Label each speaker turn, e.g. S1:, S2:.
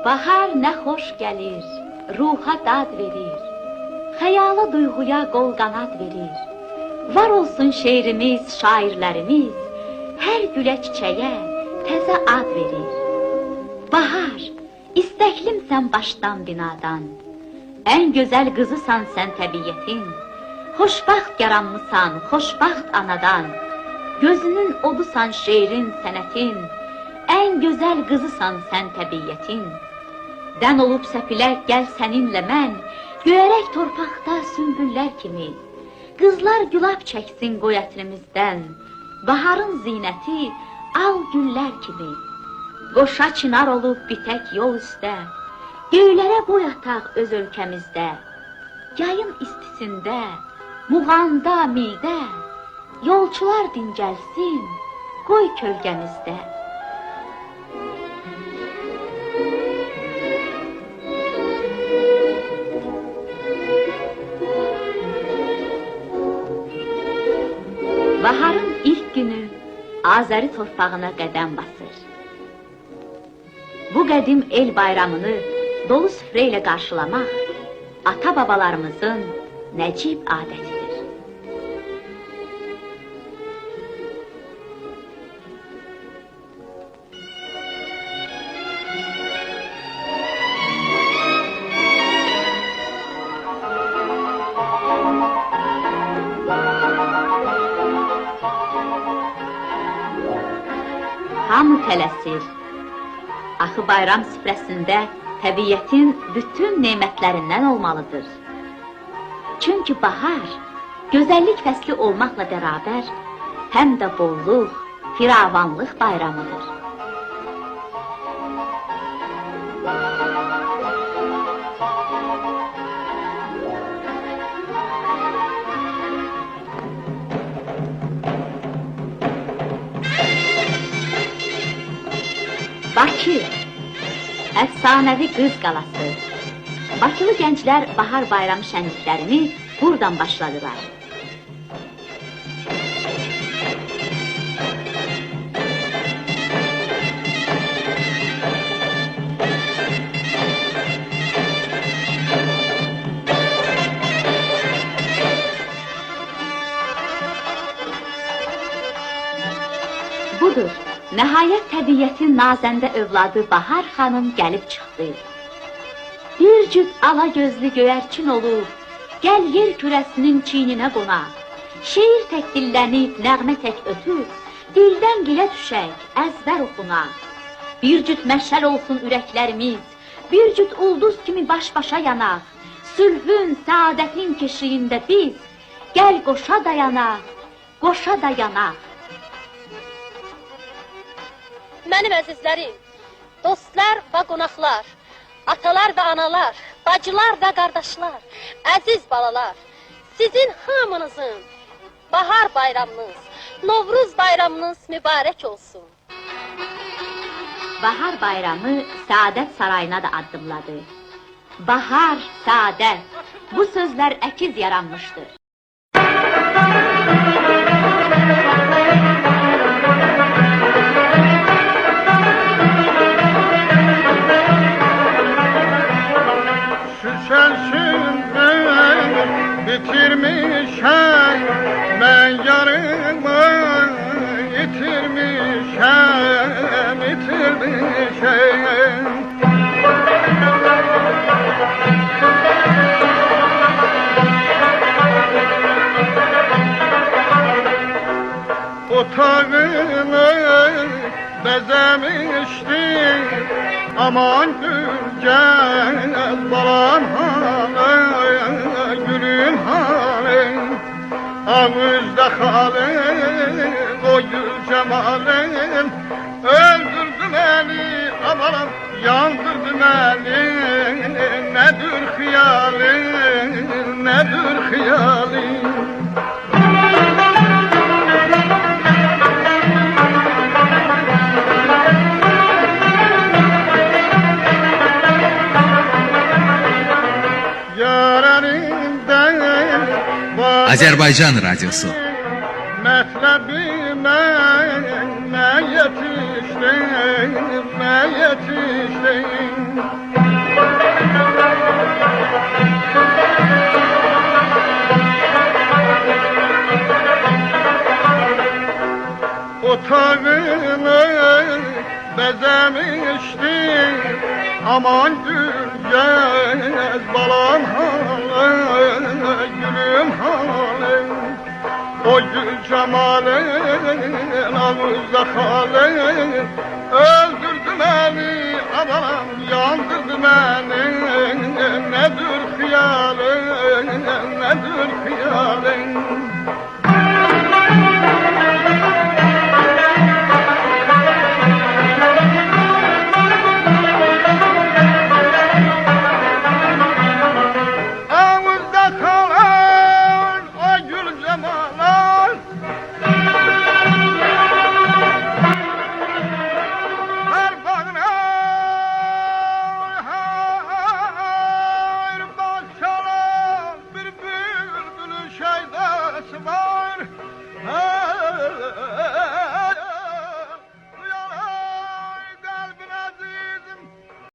S1: Bahar nə xoş gəlir, ruha dad verir, xəyala duyğuya qol qanad verir. Var olsun şeirimiz, şairlərimiz, hər gülə çiçəyə təzə ad verir. Bahar, istəklimsən başdan binadan, ən gözəl qızısan sən təbiyyətin, xoşbaxt yaranmısan, xoşbaxt anadan, gözünün odusan şeirin, sənətin, ən gözəl qızısan sən təbiyyətin. Dən olub səpilək gəl səninlə mən, göyərək torpaqda sümbüllər kimi, qızlar gülab çəksin qoy ətrimizdən, baharın zinəti al güllər kimi. Qoşa çınar olub bitək yol üstə, göylərə boy ataq öz ölkəmizdə. Yayın istisində, muğanda, midə, yolçular dincəlsin, qoy kölgəmizdə. Baharın ilk günü Azəri torpağına qədəm basır. Bu qədim el bayramını dolu süfrə ilə qarşılamaq ata-babalarımızın nəcib adətidir. Hamı tələsir. Axı bayram süfrəsində təbiyyətin bütün nemətlərindən olmalıdır. Çünki bahar, gözəllik fəsli olmaqla bərabər, həm də bolluq, firavanlıq bayramıdır. Bakı, əfsanəvi qız qalası. Bakılı gənclər bahar bayramı şənliklərini buradan başladılar. Budur. Nəhayət təbiyyətin nazəndə övladı Bahar xanım gəlib çıxdı. Bir cüt ala gözlü göyərçin olub, gəl yer kürəsinin çiyninə qonaq. Şeir tək dillənib, nəğmə tək ötüb, dildən dilə düşək, əzbər oxunaq. Bir cüt məşəl olsun ürəklərimiz, bir cüt ulduz kimi baş-başa yanaq. Sülhün, səadətin keşiyində biz, gəl qoşa dayanaq, qoşa dayanaq.
S2: Mənim əzizlərim, dostlar və qonaqlar, atalar və analar, bacılar və qardaşlar, əziz balalar, sizin hamınızın bahar bayramınız, Novruz bayramınız mübarək olsun.
S1: Bahar bayramı Səadət Sarayına da addımladı. Bahar, Səadət, bu sözlər əkiz yaranmışdır.
S3: Bitirmişəm, mən yarımı itirmişəm, itirmişəm. Otağını bəzəmişdim, aman gülgəz balam halı, gülün halı, ağızda xalın, o gül cemalın, öldürdü məni, aman yandırdı məni, nədir xiyalın, nədir xiyalın.
S4: Azərbaycan Radyosu
S3: Metlebime yetiştim Otağını bezemiştim Aman Gülgez balam halim Gülüm halim O gül cemalin ağızda halin Öldürdü beni adam yandırdı beni Nedir hıyalin nedir hıyalin